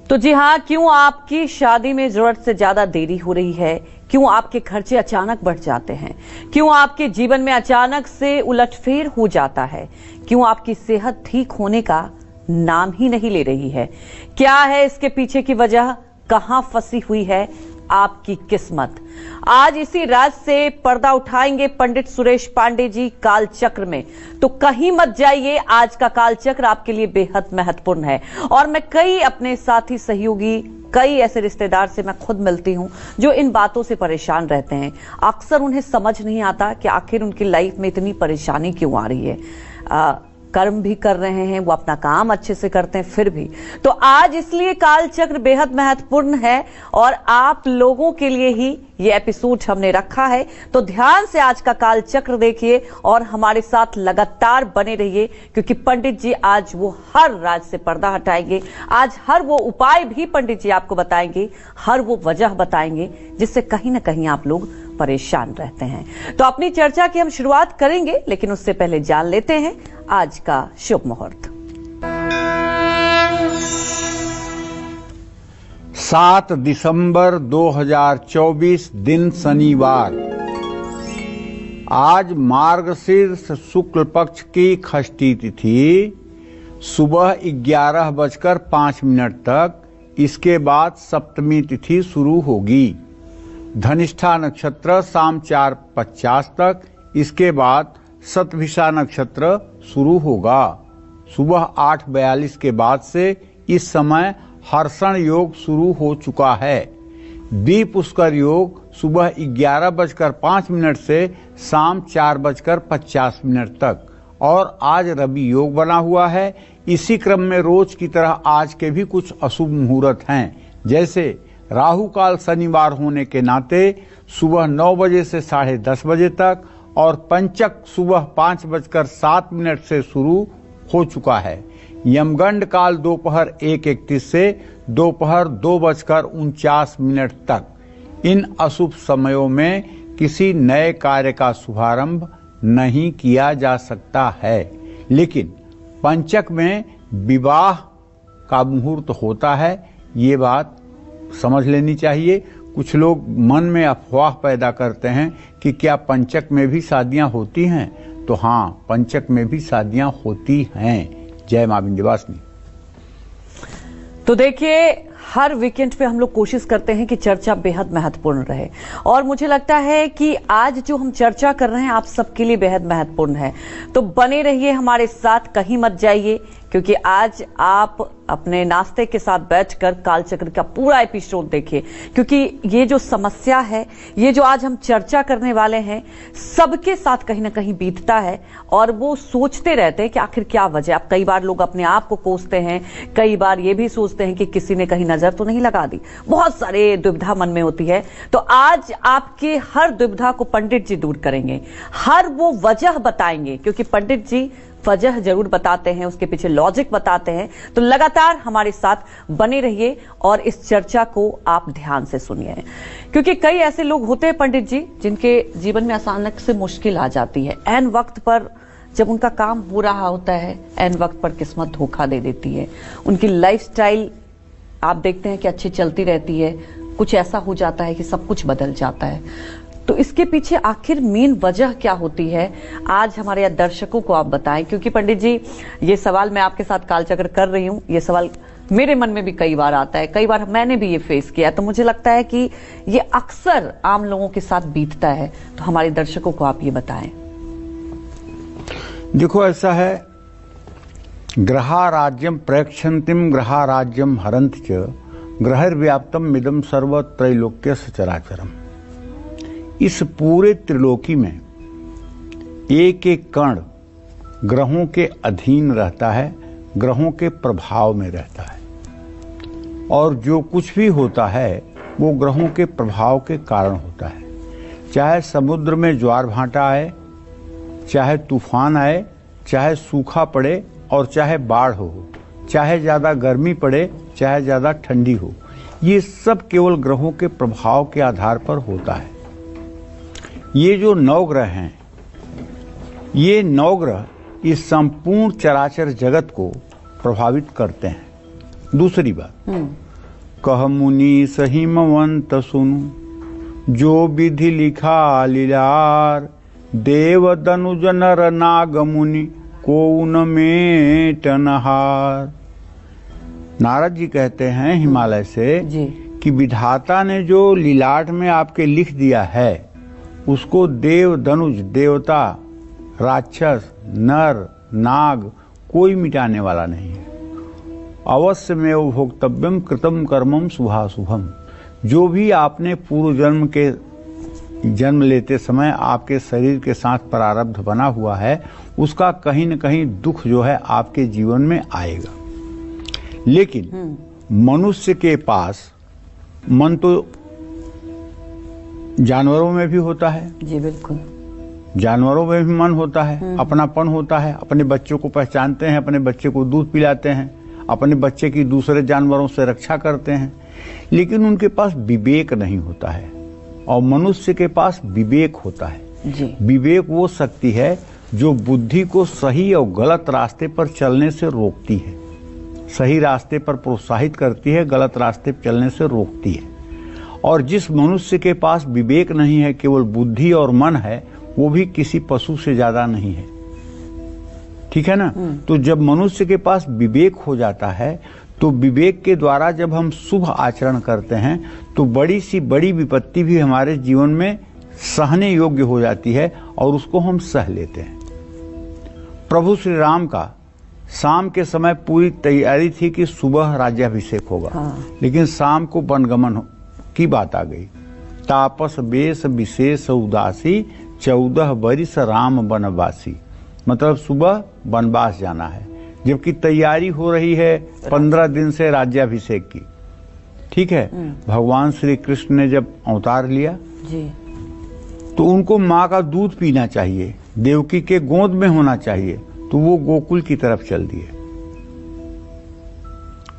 तो जी हाँ, क्यों आपकी शादी में जरूरत से ज्यादा देरी हो रही है? क्यों आपके खर्चे अचानक बढ़ जाते हैं? क्यों आपके जीवन में अचानक से उलटफेर हो जाता है? क्यों आपकी सेहत ठीक होने का नाम ही नहीं ले रही है? क्या है इसके पीछे की वजह? कहां फंसी हुई है आपकी किस्मत? आज इसी राज से पर्दा उठाएंगे पंडित सुरेश पांडे जी कालचक्र में। तो कहीं मत जाइए, आज का कालचक्र आपके लिए बेहद महत्वपूर्ण है। और मैं कई अपने साथी सहयोगी, कई ऐसे रिश्तेदार से मैं खुद मिलती हूं जो इन बातों से परेशान रहते हैं। अक्सर उन्हें समझ नहीं आता कि आखिर उनकी लाइफ में इतनी परेशानी क्यों आ रही है। कर्म भी कर रहे हैं, वो अपना काम अच्छे से करते हैं, फिर भी। तो आज इसलिए कालचक्र बेहद महत्वपूर्ण है और आप लोगों के लिए ही ये एपिसोड हमने रखा है। तो ध्यान से आज का कालचक्र देखिए और हमारे साथ लगातार बने रहिए, क्योंकि पंडित जी आज वो हर राज से पर्दा हटाएंगे। आज हर वो उपाय भी पंडित जी आपको बताएंगे, हर वो वजह बताएंगे जिससे कहीं ना कहीं आप लोग परेशान रहते हैं। तो अपनी चर्चा की हम शुरुआत करेंगे, लेकिन उससे पहले जान लेते हैं आज का शुभ मुहूर्त। 7 दिसंबर 2024 दिन शनिवार। आज मार्गशीर्ष शुक्ल पक्ष की षष्ठी तिथि सुबह 11:05 तक। इसके बाद सप्तमी तिथि शुरू होगी। धनिष्ठा नक्षत्र शाम 4:50 तक। इसके बाद शतभिषा नक्षत्र शुरू होगा। सुबह 8:42 के बाद से इस समय हर्षण योग शुरू हो चुका है। द्विपुष्कर योग सुबह 11:05 से शाम 4:50 तक। और आज रवि योग बना हुआ है। इसी क्रम में रोज की तरह आज के भी कुछ अशुभ मुहूर्त हैं, जैसे राहु काल शनिवार होने के नाते सुबह 9 बजे से 10:30 बजे तक और पंचक सुबह 5:07 से शुरू हो चुका है। यमगंड काल दोपहर 1:31 से दोपहर 2:49 तक। इन अशुभ समयों में किसी नए कार्य का शुभारंभ नहीं किया जा सकता है, लेकिन पंचक में विवाह का मुहूर्त होता है। ये बात समझ लेनी चाहिए। कुछ लोग मन में अफवाह पैदा करते हैं कि क्या पंचक में भी शादियां होती हैं? तो हाँ, पंचक में भी शादियां होती हैं। जय मां विंध्यवासिनी। तो देखिए, हर वीकेंड पे हम लोग कोशिश करते हैं कि चर्चा बेहद महत्वपूर्ण रहे, और मुझे लगता है कि आज जो हम चर्चा कर रहे हैं आप सबके लिए बेहद महत्वपूर्ण है। तो बने रहिए हमारे साथ, कहीं मत जाइए, क्योंकि आज आप अपने नाश्ते के साथ बैठकर कालचक्र का पूरा एपिसोड देखिए। क्योंकि ये जो समस्या है, ये जो आज हम चर्चा करने वाले हैं, सबके साथ कहीं ना कहीं बीतता है और वो सोचते रहते हैं कि आखिर क्या वजह। अब कई बार लोग अपने आप को कोसते हैं, कई बार ये भी सोचते हैं कि किसी ने कहीं नजर तो नहीं लगा दी। बहुत सारे दुविधा मन में होती है। तो आज आपके हर दुविधा को पंडित जी दूर करेंगे, हर वो वजह बताएंगे, क्योंकि पंडित जी वजह जरूर बताते हैं, उसके पीछे लॉजिक बताते हैं। तो लगातार हमारे साथ बने रहिए और इस चर्चा को आप ध्यान से सुनिए, क्योंकि कई ऐसे लोग होते हैं पंडित जी जिनके जीवन में अचानक से मुश्किल आ जाती है। ऐन वक्त पर जब उनका काम हो रहा होता है, ऐन वक्त पर किस्मत धोखा दे देती है। उनकी लाइफस्टाइल आप देखते हैं कि अच्छी चलती रहती है, कुछ ऐसा हो जाता है कि सब कुछ बदल जाता है। तो इसके पीछे आखिर मेन वजह क्या होती है, आज हमारे दर्शकों को आप बताएं। क्योंकि पंडित जी, ये सवाल मैं आपके साथ कालचक्र कर रही हूं, ये सवाल मेरे मन में भी कई बार आता है, कई बार मैंने भी ये फेस किया। तो मुझे लगता है कि ये अक्सर आम लोगों के साथ बीतता है। तो हमारे दर्शकों को आप ये बताएं। देखो, ऐसा है, ग्रहा राज्यम प्रेक्षन्तिम ग्रहा राज्यम हरन्ति च ग्रहैर्व्याप्तम इदं सर्व त्रैलोक्य सचराचरम। इस पूरे त्रिलोकी में एक एक कण ग्रहों के अधीन रहता है, ग्रहों के प्रभाव में रहता है, और जो कुछ भी होता है वो ग्रहों के प्रभाव के कारण होता है। चाहे समुद्र में ज्वार भाटा आए, चाहे तूफान आए, चाहे सूखा पड़े और चाहे बाढ़ हो, चाहे ज्यादा गर्मी पड़े, चाहे ज्यादा ठंडी हो, ये सब केवल ग्रहों के प्रभाव के आधार पर होता है। ये जो 9 ग्रह हैं, ये 9 ग्रह इस संपूर्ण चराचर जगत को प्रभावित करते हैं। दूसरी बात, कह मुनि सहिमवंत सुनु, जो विधि लिखा लीलार, देव दनुज नर नाग मुनि को न मेटनहार। नारद जी कहते हैं हिमालय से जी। कि विधाता ने जो लीलाट में आपके लिख दिया है उसको देव दनुज देवता, राक्षस, नर, नाग कोई मिटाने वाला नहीं है। अवश्य में भोक्तव्यम कृतम कर्मम शुभाशुभम। जो भी आपने पूर्व जन्म के जन्म लेते समय आपके शरीर के साथ प्रारब्ध बना हुआ है उसका कहीं न कहीं दुख जो है आपके जीवन में आएगा। लेकिन मनुष्य के पास मन तो जानवरों में भी होता है। जी बिल्कुल। जानवरों में भी मन होता है, अपनापन होता है, अपने बच्चों को पहचानते हैं, अपने बच्चे को दूध पिलाते हैं, अपने बच्चे की दूसरे जानवरों से रक्षा करते हैं। लेकिन उनके पास विवेक नहीं होता है और मनुष्य के पास विवेक होता है। जी। विवेक वो शक्ति है जो बुद्धि को सही और गलत रास्ते पर चलने से रोकती है, सही रास्ते पर प्रोत्साहित करती है, गलत रास्ते पर चलने से रोकती है। और जिस मनुष्य के पास विवेक नहीं है, केवल बुद्धि और मन है, वो भी किसी पशु से ज्यादा नहीं है। ठीक है ना। तो जब मनुष्य के पास विवेक हो जाता है तो विवेक के द्वारा जब हम शुभ आचरण करते हैं तो बड़ी सी बड़ी विपत्ति भी हमारे जीवन में सहने योग्य हो जाती है और उसको हम सह लेते हैं। प्रभु श्री राम का शाम के समय पूरी तैयारी थी कि सुबह राज्याभिषेक होगा। लेकिन शाम को वनगमन की बात आ गई। तापस बेश विशेष उदासी, 14 बरिस राम वनवासी। मतलब सुबह वनवास जाना है, जबकि तैयारी हो रही है 15 दिन से राज्याभिषेक की। ठीक है। भगवान श्री कृष्ण ने जब अवतार लिया जी। तो उनको माँ का दूध पीना चाहिए, देवकी के गोद में होना चाहिए, तो वो गोकुल की तरफ चल दिए।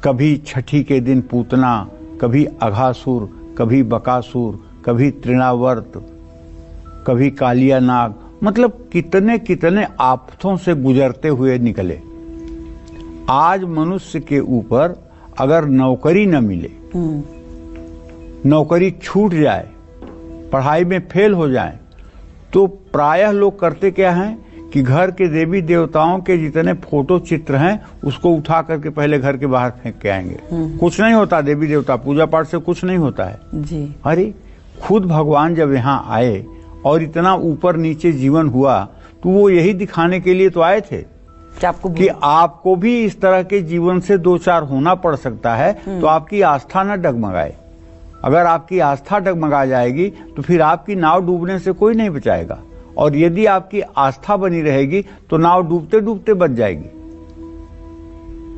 कभी छठी के दिन पूतना, कभी अघासुर, कभी बकासुर, कभी तृणावर्त, कभी कालिया नाग, मतलब कितने कितने आफतों से गुजरते हुए निकले। आज मनुष्य के ऊपर अगर नौकरी न मिले, नौकरी छूट जाए, पढ़ाई में फेल हो जाए, तो प्रायः लोग करते क्या हैं कि घर के देवी देवताओं के जितने फोटो चित्र हैं उसको उठा करके पहले घर के बाहर फेंक के आएंगे। कुछ नहीं होता, देवी देवता पूजा पाठ से कुछ नहीं होता है जी। अरे खुद भगवान जब यहाँ आए और इतना ऊपर नीचे जीवन हुआ तो वो यही दिखाने के लिए तो आए थे कि आपको भी इस तरह के जीवन से दो चार होना पड़ सकता है, तो आपकी आस्था न डगमगाए। अगर आपकी आस्था डगमगा जाएगी तो फिर आपकी नाव डूबने से कोई नहीं बचाएगा, और यदि आपकी आस्था बनी रहेगी तो नाव डूबते डूबते बच जाएगी।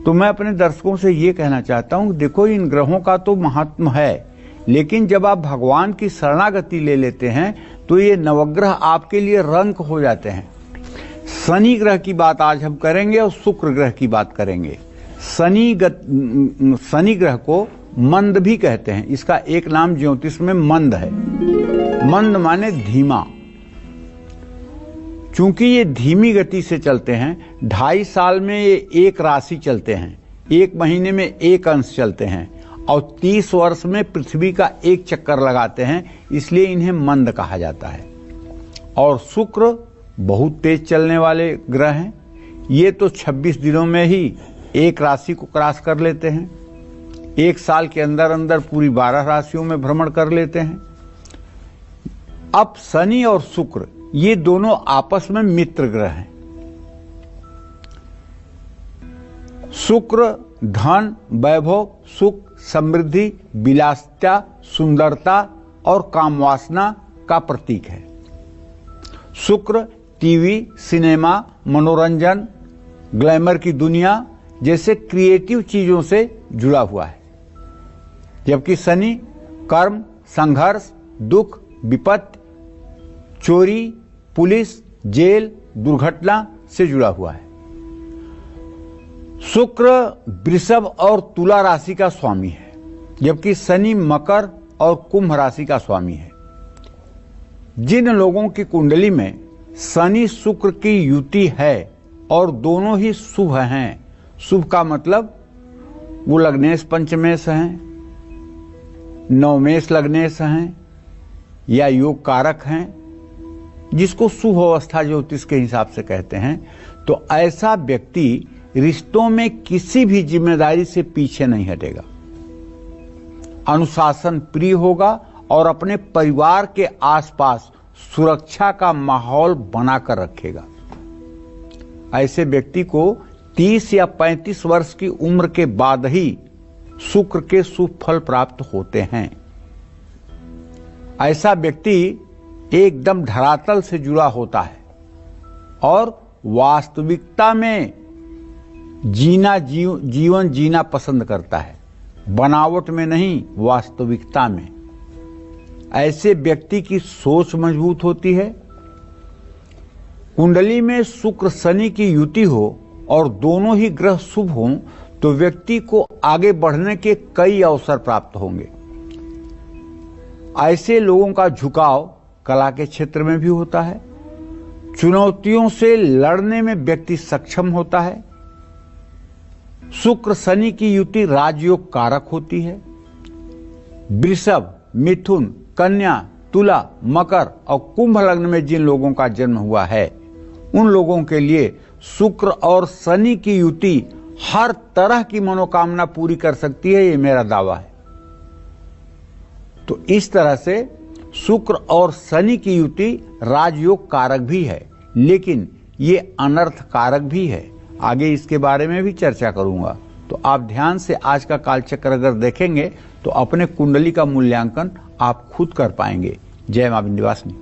तो मैं अपने दर्शकों से ये कहना चाहता हूं, देखो इन ग्रहों का तो महत्व है, लेकिन जब आप भगवान की शरणागति ले लेते हैं तो ये नवग्रह आपके लिए रंक हो जाते हैं। शनि ग्रह की बात आज हम करेंगे और शुक्र ग्रह की बात करेंगे। शनि ग्रह को मंद भी कहते हैं, इसका एक नाम ज्योतिष में मंद है। मंद माने धीमा। चूंकि ये धीमी गति से चलते हैं, 2.5 साल में ये एक राशि चलते हैं, 1 महीने में 1 अंश चलते हैं, और 30 वर्ष में पृथ्वी का 1 चक्कर लगाते हैं, इसलिए इन्हें मंद कहा जाता है। और शुक्र बहुत तेज चलने वाले ग्रह हैं। ये तो 26 दिनों में ही एक राशि को क्रॉस कर लेते हैं, 1 साल के अंदर अंदर पूरी 12 राशियों में भ्रमण कर लेते हैं। अब शनि और शुक्र ये दोनों आपस में मित्र ग्रह हैं। शुक्र धन, वैभव, सुख, समृद्धि, विलासिता, सुंदरता और कामवासना का प्रतीक है। शुक्र टीवी, सिनेमा, मनोरंजन, ग्लैमर की दुनिया जैसे क्रिएटिव चीजों से जुड़ा हुआ है, जबकि शनि कर्म, संघर्ष, दुख, विपत्ति, चोरी, पुलिस, जेल, दुर्घटना से जुड़ा हुआ है। शुक्र वृषभ और तुला राशि का स्वामी है, जबकि शनि मकर और कुंभ राशि का स्वामी है। जिन लोगों की कुंडली में शनि शुक्र की युति है और दोनों ही शुभ हैं, शुभ का मतलब वो लग्नेश पंचमेश हैं, नवमेष लग्नेश हैं या योग कारक हैं, जिसको शुभ अवस्था ज्योतिष के हिसाब से कहते हैं, तो ऐसा व्यक्ति रिश्तों में किसी भी जिम्मेदारी से पीछे नहीं हटेगा, अनुशासन प्रिय होगा और अपने परिवार के आसपास सुरक्षा का माहौल बनाकर रखेगा। ऐसे व्यक्ति को 30 या 35 वर्ष की उम्र के बाद ही शुक्र के शुभ फल प्राप्त होते हैं। ऐसा व्यक्ति एकदम धरातल से जुड़ा होता है और वास्तविकता में जीवन जीना पसंद करता है, बनावट में नहीं, वास्तविकता में। ऐसे व्यक्ति की सोच मजबूत होती है। कुंडली में शुक्र शनि की युति हो और दोनों ही ग्रह शुभ हों तो व्यक्ति को आगे बढ़ने के कई अवसर प्राप्त होंगे। ऐसे लोगों का झुकाव कला के क्षेत्र में भी होता है। चुनौतियों से लड़ने में व्यक्ति सक्षम होता है। शुक्र शनि की युति राजयोग कारक होती है। वृषभ, मिथुन, कन्या, तुला, मकर और कुंभ लग्न में जिन लोगों का जन्म हुआ है, उन लोगों के लिए शुक्र और शनि की युति हर तरह की मनोकामना पूरी कर सकती है, ये मेरा दावा है। तो इस तरह से शुक्र और शनि की युति राजयोग कारक भी है, लेकिन ये अनर्थ कारक भी है। आगे इसके बारे में भी चर्चा करूंगा। तो आप ध्यान से आज का कालचक्र अगर देखेंगे तो अपने कुंडली का मूल्यांकन आप खुद कर पाएंगे। जय मां विंध्यवासिनी।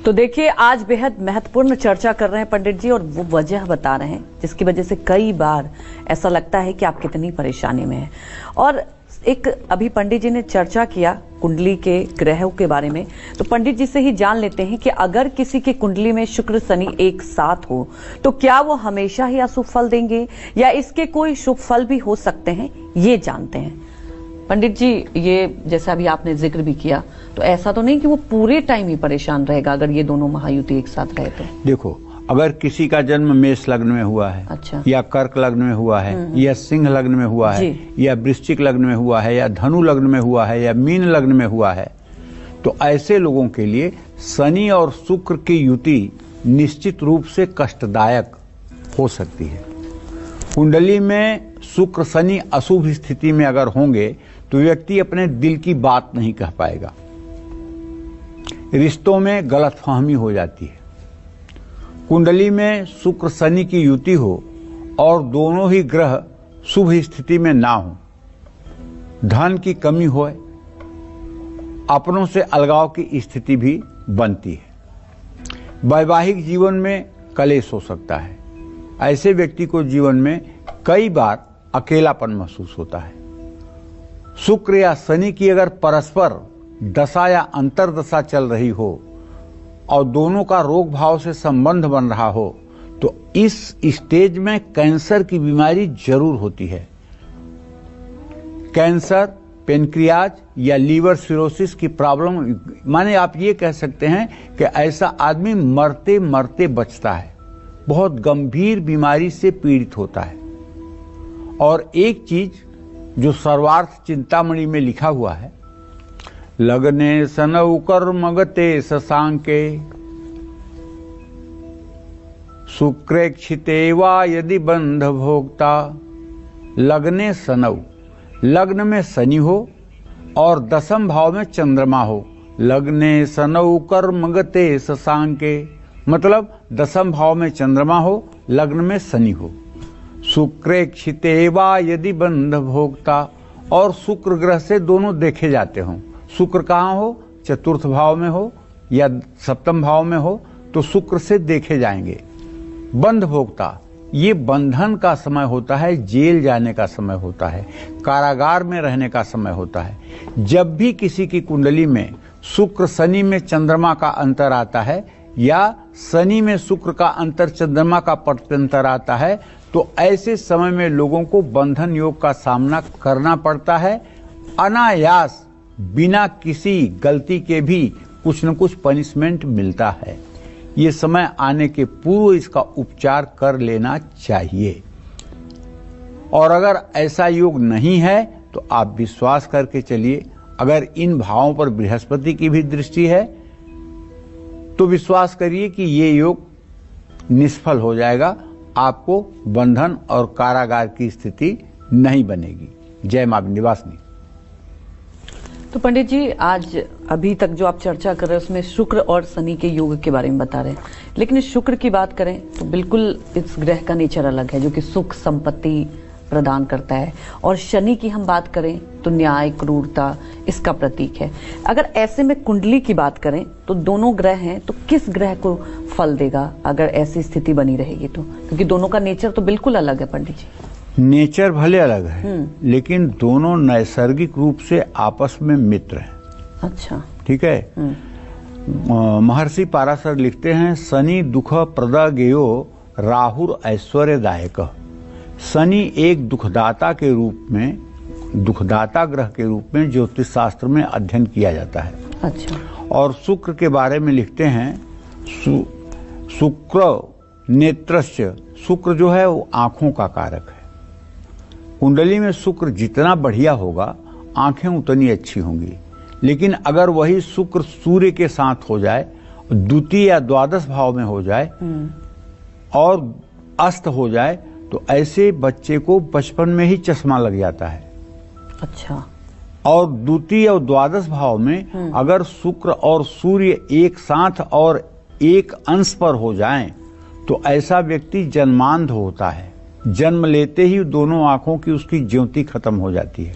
तो देखिए, आज बेहद महत्वपूर्ण चर्चा कर रहे हैं पंडित जी, और वो वजह बता रहे हैं जिसकी वजह से कई बार ऐसा लगता है कि आप कितनी परेशानी में हैं। और एक अभी पंडित जी ने चर्चा किया कुंडली के ग्रहों के बारे में, तो पंडित जी से ही जान लेते हैं कि अगर किसी की कुंडली में शुक्र शनि एक साथ हो तो क्या वो हमेशा ही अशुभ फल देंगे या इसके कोई शुभ फल भी हो सकते हैं, ये जानते हैं। पंडित जी, ये जैसा अभी आपने जिक्र भी किया, तो ऐसा तो नहीं कि वो पूरे टाइम ही परेशान रहेगा अगर ये दोनों महायुति एक साथ रहे तो? देखो, अगर किसी का जन्म मेष लग्न में हुआ है, अच्छा, या कर्क लग्न में हुआ है, या सिंह लग्न में हुआ है, या वृश्चिक लग्न में हुआ है, या धनु लग्न में हुआ है, या मीन लग्न में हुआ है, तो ऐसे लोगों के लिए शनि और शुक्र की युति निश्चित रूप से कष्टदायक हो सकती है। कुंडली में शुक्र शनि अशुभ स्थिति में अगर होंगे तो व्यक्ति अपने दिल की बात नहीं कह पाएगा, रिश्तों में गलतफहमी हो जाती है। कुंडली में शुक्र शनि की युति हो और दोनों ही ग्रह शुभ स्थिति में ना हो, धन की कमी हो, अपनों से अलगाव की स्थिति भी बनती है। वैवाहिक जीवन में कलेश हो सकता है। ऐसे व्यक्ति को जीवन में कई बार अकेलापन महसूस होता है। शुक्र या शनि की अगर परस्पर दशा या अंतरदशा चल रही हो और दोनों का रोग भाव से संबंध बन रहा हो तो इस स्टेज में कैंसर की बीमारी जरूर होती है। कैंसर, पेनक्रियाज या लीवर सिरोसिस की प्रॉब्लम, माने आप ये कह सकते हैं कि ऐसा आदमी मरते मरते बचता है, बहुत गंभीर बीमारी से पीड़ित होता है। और एक चीज जो सर्वार्थ चिंतामणि में लिखा हुआ है, लगने सनऊ कर्मगते शशांके शुक्रेक्षिते वा यदि बंध भोक्ता। लगने सनऊ, लग्न में शनि हो और दशम भाव में चंद्रमा हो। लगने सनऊ कर्मगते शशांके मतलब दशम भाव में चंद्रमा हो, लग्न में शनि हो। शुक्रेक्षिते वा यदि बंध भोक्ता, और शुक्र ग्रह से दोनों देखे जाते हों। शुक्र कहाँ हो, चतुर्थ भाव में हो या सप्तम भाव में हो तो शुक्र से देखे जाएंगे। बंध भोक्ता, ये बंधन का समय होता है, जेल जाने का समय होता है, कारागार में रहने का समय होता है। जब भी किसी की कुंडली में शुक्र शनि में चंद्रमा का अंतर आता है या शनि में शुक्र का अंतर चंद्रमा का प्रत्यंतर आता है तो ऐसे समय में लोगों को बंधन योग का सामना करना पड़ता है। अनायास, बिना किसी गलती के भी कुछ न कुछ पनिशमेंट मिलता है। ये समय आने के पूर्व इसका उपचार कर लेना चाहिए। और अगर ऐसा योग नहीं है तो आप विश्वास करके चलिए, अगर इन भावों पर बृहस्पति की भी दृष्टि है तो विश्वास करिए कि ये योग निष्फल हो जाएगा, आपको बंधन और कारागार की स्थिति नहीं बनेगी। जय मां विंध्यवासिनी। तो पंडित जी, आज अभी तक जो आप चर्चा कर रहे हैं उसमें शुक्र और शनि के योग के बारे में बता रहे हैं, लेकिन शुक्र की बात करें तो बिल्कुल इस ग्रह का नेचर अलग है, जो कि सुख संपत्ति प्रदान करता है, और शनि की हम बात करें तो न्याय, क्रूरता इसका प्रतीक है। अगर ऐसे में कुंडली की बात करें तो दोनों ग्रह हैं, तो किस ग्रह को फल देगा अगर ऐसी स्थिति बनी रहेगी तो? क्योंकि दोनों का नेचर तो बिल्कुल अलग है पंडित जी। नेचर भले अलग है लेकिन दोनों नैसर्गिक रूप से आपस में मित्र हैं। अच्छा, ठीक है। महर्षि पाराशर लिखते हैं, शनि दुख प्रद गेयो राहुर ऐश्वर्यदायक। शनि एक दुखदाता के रूप में, दुखदाता ग्रह के रूप में ज्योतिष शास्त्र में अध्ययन किया जाता है। अच्छा। और शुक्र के बारे में लिखते हैं, शुक्र नेत्रस्य, शुक्र जो है वो आंखों का कारक है। कुंडली में शुक्र जितना बढ़िया होगा आंखें उतनी अच्छी होंगी, लेकिन अगर वही शुक्र सूर्य के साथ हो जाए, द्वितीय या द्वादश भाव में हो जाए और अस्त हो जाए, तो ऐसे बच्चे को बचपन में ही चश्मा लग जाता है। अच्छा। और द्वितीय और द्वादश भाव में अगर शुक्र और सूर्य एक साथ और एक अंश पर हो जाएं, तो ऐसा व्यक्ति जन्मांध होता है। जन्म लेते ही दोनों आंखों की उसकी ज्योति खत्म हो जाती है।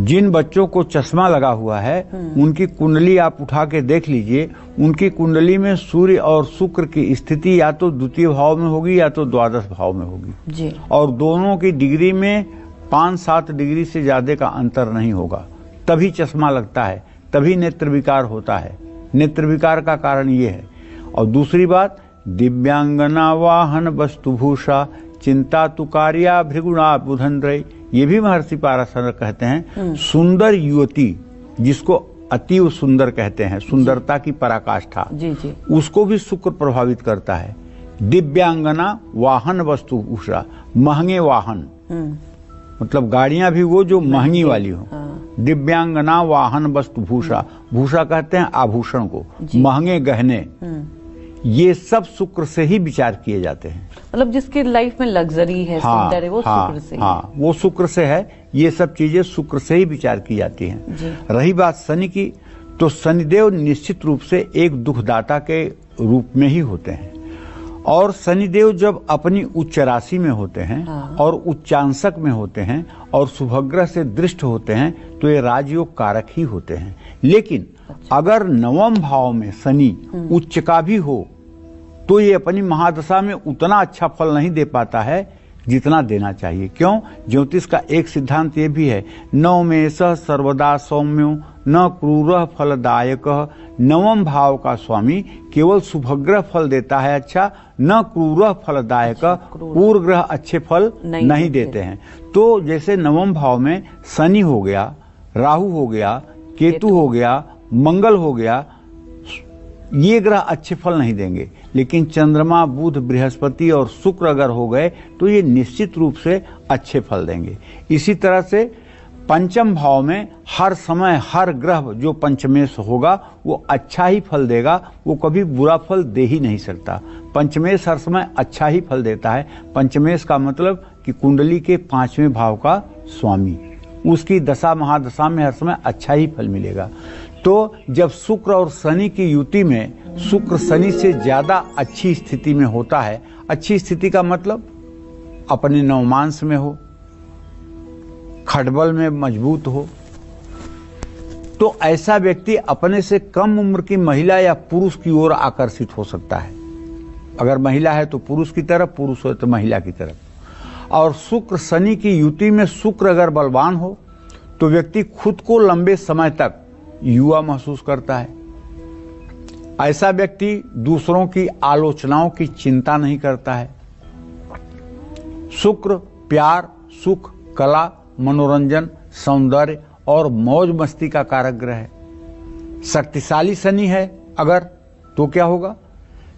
जिन बच्चों को चश्मा लगा हुआ है उनकी कुंडली आप उठा के देख लीजिए, उनकी कुंडली में सूर्य और शुक्र की स्थिति या तो द्वितीय भाव में होगी या तो द्वादश भाव में होगी जी। और दोनों की डिग्री में 5-7 डिग्री से ज्यादा का अंतर नहीं होगा, तभी चश्मा लगता है, तभी नेत्र विकार होता है। नेत्र विकार का कारण ये है। और दूसरी बात, दिव्यांगना वाहन वस्तुभूषा चिंता तुकारिया भृगुणा बुधंद्रय, ये भी महर्षि पाराशर कहते हैं। सुंदर युवती, जिसको अतीव सुंदर कहते हैं, सुंदरता की पराकाष्ठा, जी जी, उसको भी शुक्र प्रभावित करता है। दिव्यांगना वाहन वस्तुभूषा, महंगे वाहन, मतलब गाड़ियां भी वो जो महंगी वाली हो। दिव्यांगना वाहन वस्तुभूषा, भूषा कहते हैं आभूषण को, महंगे गहने, ये सब शुक्र से ही विचार किए जाते हैं। मतलब जिसकी लाइफ में लग्जरी है, सुंदर है, वो शुक्र से। हाँ, वो शुक्र से है। ये सब चीजें शुक्र से ही विचार की जाती हैं। रही बात शनि की, तो शनिदेव निश्चित रूप से एक दुखदाता के रूप में ही होते हैं। और शनिदेव जब अपनी उच्च राशि में होते हैं और उच्चांशक में होते हैं और शुभग्रह से दृष्ट होते हैं, तो ये राजयोग कारक ही होते हैं। लेकिन अगर नवम भाव में शनि उच्च का भी हो तो ये अपनी महादशा में उतना अच्छा फल नहीं दे पाता है जितना देना चाहिए। क्यों? ज्योतिष का एक सिद्धांत ये भी है, नवमेश सर्वदा सौम्यो न क्रूर फलदायक। नवम भाव का स्वामी केवल शुभग्रह फल देता है अच्छा, न क्रूर फलदायक, पूर्व ग्रह अच्छे फल नहीं देते हैं। तो जैसे नवम भाव में शनि हो गया, राहु हो गया, केतु हो गया, मंगल हो गया, ये ग्रह अच्छे फल नहीं देंगे। लेकिन चंद्रमा, बुध, बृहस्पति और शुक्र अगर हो गए तो ये निश्चित रूप से अच्छे फल देंगे। इसी तरह से पंचम भाव में हर समय हर ग्रह जो पंचमेश होगा वो अच्छा ही फल देगा, वो कभी बुरा फल दे ही नहीं सकता। पंचमेश हर समय अच्छा ही फल देता है। पंचमेश का मतलब कि कुंडली के 5वें भाव का स्वामी, उसकी दशा महादशा में हर समय अच्छा ही फल मिलेगा। तो जब शुक्र और शनि की युति में शुक्र शनि से ज्यादा अच्छी स्थिति में होता है, अच्छी स्थिति का मतलब अपने नवमांश में हो, खटबल में मजबूत हो, तो ऐसा व्यक्ति अपने से कम उम्र की महिला या पुरुष की ओर आकर्षित हो सकता है। अगर महिला है तो पुरुष की तरफ, पुरुष हो तो महिला की तरफ। और शुक्र शनि की युति में शुक्र अगर बलवान हो तो व्यक्ति खुद को लंबे समय तक युवा महसूस करता है। ऐसा व्यक्ति दूसरों की आलोचनाओं की चिंता नहीं करता है। शुक्र प्यार, सुख, कला, मनोरंजन, सौंदर्य और मौज मस्ती का कारक ग्रह है। शक्तिशाली शनि है अगर, तो क्या होगा?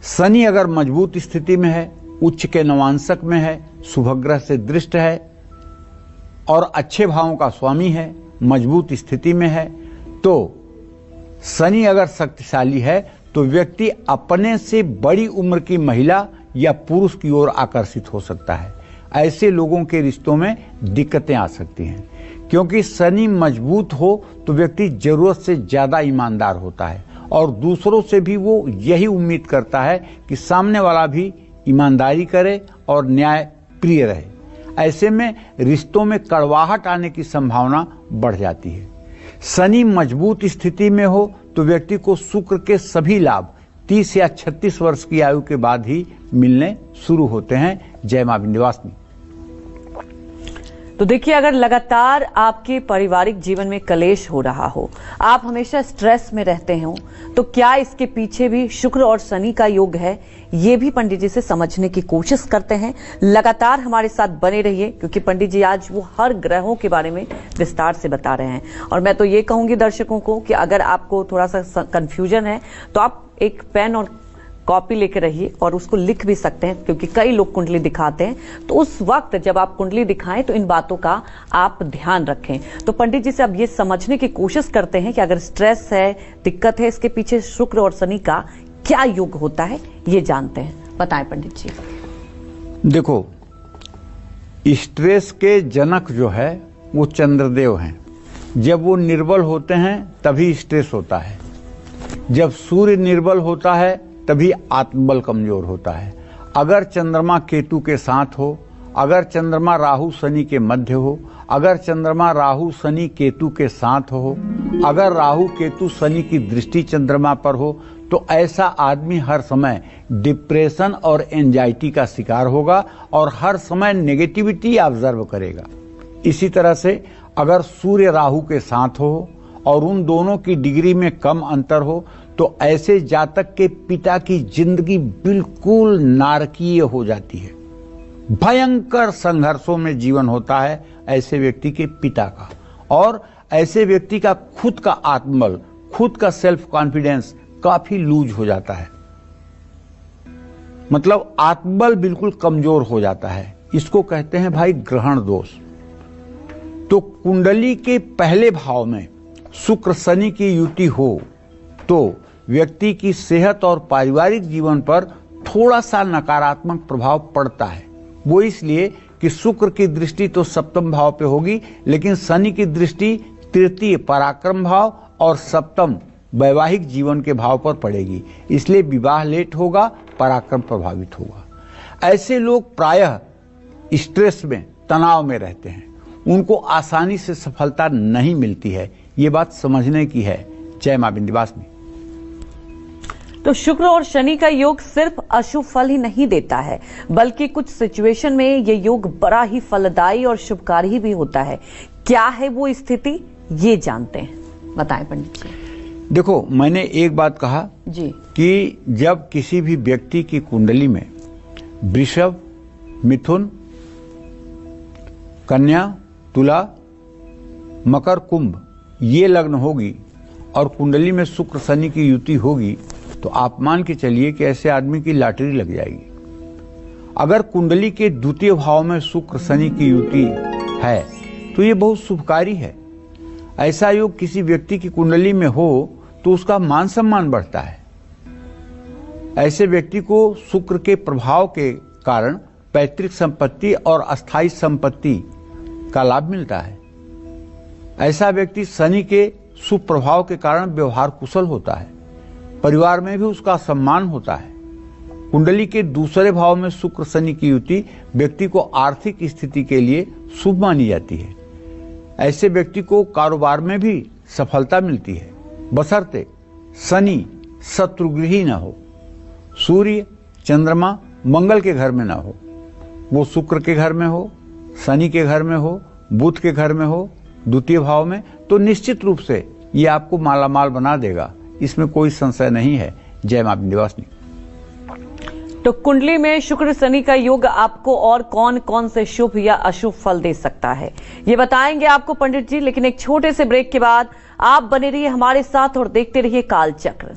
शनि अगर मजबूत स्थिति में है, उच्च के नवांशक में है, शुभग्रह से दृष्ट है, और अच्छे भावों का स्वामी है, मजबूत स्थिति में है, तो शनि अगर शक्तिशाली है तो व्यक्ति अपने से बड़ी उम्र की महिला या पुरुष की ओर आकर्षित हो सकता है। ऐसे लोगों के रिश्तों में दिक्कतें आ सकती हैं, क्योंकि शनि मजबूत हो तो व्यक्ति जरूरत से ज्यादा ईमानदार होता है और दूसरों से भी वो यही उम्मीद करता है कि सामने वाला भी ईमानदारी करे और न्याय प्रिय रहे। ऐसे में रिश्तों में कड़वाहट आने की संभावना बढ़ जाती है। शनि मजबूत स्थिति में हो तो व्यक्ति को शुक्र के सभी लाभ 30 या 36 वर्ष की आयु के बाद ही मिलने शुरू होते हैं। जय मां विंध्यवासिनी। तो देखिए, अगर लगातार आपके पारिवारिक जीवन में कलेश हो रहा हो, आप हमेशा स्ट्रेस में रहते हो, तो क्या इसके पीछे भी शुक्र और शनि का योग है? ये भी पंडित जी से समझने की कोशिश करते हैं। लगातार हमारे साथ बने रहिए, क्योंकि पंडित जी आज वो हर ग्रहों के बारे में विस्तार से बता रहे हैं। और मैं तो ये कहूंगी दर्शकों को कि अगर आपको थोड़ा सा कंफ्यूजन है तो आप एक पेन और कॉपी लेकर रहिए और उसको लिख भी सकते हैं, क्योंकि कई लोग कुंडली दिखाते हैं। तो उस वक्त जब आप कुंडली दिखाएं तो इन बातों का आप ध्यान रखें। तो पंडित जी से अब ये समझने की कोशिश करते हैं कि अगर स्ट्रेस है, दिक्कत है, इसके पीछे शुक्र और शनि का क्या योग होता है, ये जानते हैं। बताएं पंडित जी। देखो, स्ट्रेस के जनक जो है वो चंद्रदेव हैं। जब वो निर्बल होते हैं तभी स्ट्रेस होता है। जब सूर्य निर्बल होता है तभी आत्मबल कमजोर होता है। अगर चंद्रमा केतु के साथ हो, अगर चंद्रमा राहु शनि के मध्य हो, अगर चंद्रमा राहु शनि केतु के साथ हो, अगर राहु केतु शनि की दृष्टि चंद्रमा पर हो, तो ऐसा आदमी हर समय डिप्रेशन और एंजाइटी का शिकार होगा और हर समय नेगेटिविटी ऑब्जर्व करेगा। इसी तरह से अगर सूर्य राहु के साथ हो और उन दोनों की डिग्री में कम अंतर हो, तो ऐसे जातक के पिता की जिंदगी बिल्कुल नारकीय हो जाती है। भयंकर संघर्षों में जीवन होता है ऐसे व्यक्ति के पिता का, और ऐसे व्यक्ति का खुद का आत्मबल, खुद का सेल्फ कॉन्फिडेंस काफी लूज हो जाता है। मतलब आत्मबल बिल्कुल कमजोर हो जाता है। इसको कहते हैं भाई ग्रहण दोष। तो कुंडली के पहले भाव में शुक्र शनि की युति हो तो व्यक्ति की सेहत और पारिवारिक जीवन पर थोड़ा सा नकारात्मक प्रभाव पड़ता है। वो इसलिए कि शुक्र की दृष्टि तो सप्तम भाव पे होगी, लेकिन शनि की दृष्टि तृतीय पराक्रम भाव और सप्तम वैवाहिक जीवन के भाव पर पड़ेगी। इसलिए विवाह लेट होगा, पराक्रम प्रभावित होगा। ऐसे लोग प्रायः स्ट्रेस में, तनाव में रहते हैं। उनको आसानी से सफलता नहीं मिलती है। ये बात समझने की है। जय मां विंध्यवासिनी। तो शुक्र और शनि का योग सिर्फ अशुभ फल ही नहीं देता है, बल्कि कुछ सिचुएशन में ये योग बड़ा ही फलदायी और शुभकारी भी होता है। क्या है वो स्थिति, ये जानते हैं। बताएं पंडित जी। देखो, मैंने एक बात कहा जी कि जब किसी भी व्यक्ति की कुंडली में वृषभ, मिथुन, कन्या, तुला, मकर, कुंभ ये लग्न होगी और कुंडली में शुक्र शनि की युति होगी, तो आप मान के चलिए कि ऐसे आदमी की लॉटरी लग जाएगी। अगर कुंडली के द्वितीय भाव में शुक्र शनि की युति है तो ये बहुत शुभकारी है। ऐसा योग किसी व्यक्ति की कुंडली में हो तो उसका मान सम्मान बढ़ता है। ऐसे व्यक्ति को शुक्र के प्रभाव के कारण पैतृक संपत्ति और अस्थायी संपत्ति का लाभ मिलता है। ऐसा व्यक्ति शनि के शुभ प्रभाव के कारण व्यवहार कुशल होता है। परिवार में भी उसका सम्मान होता है। कुंडली के दूसरे भाव में शुक्र शनि की युति व्यक्ति को आर्थिक स्थिति के लिए शुभ मानी जाती है। ऐसे व्यक्ति को कारोबार में भी सफलता मिलती है, बशर्ते शनि शत्रुगृही न हो, सूर्य चंद्रमा मंगल के घर में न हो, वो शुक्र के घर में हो, शनि के घर में हो, बुध के घर में हो, द्वितीय भाव में, तो निश्चित रूप से ये आपको मालामाल बना देगा। इसमें कोई संशय नहीं है। जय मां विंध्यवासिनी। तो कुंडली में शुक्र शनि का योग आपको और कौन कौन से शुभ या अशुभ फल दे सकता है, ये बताएंगे आपको पंडित जी। लेकिन एक छोटे से ब्रेक के बाद आप बने रहिए हमारे साथ और देखते रहिए काल चक्र।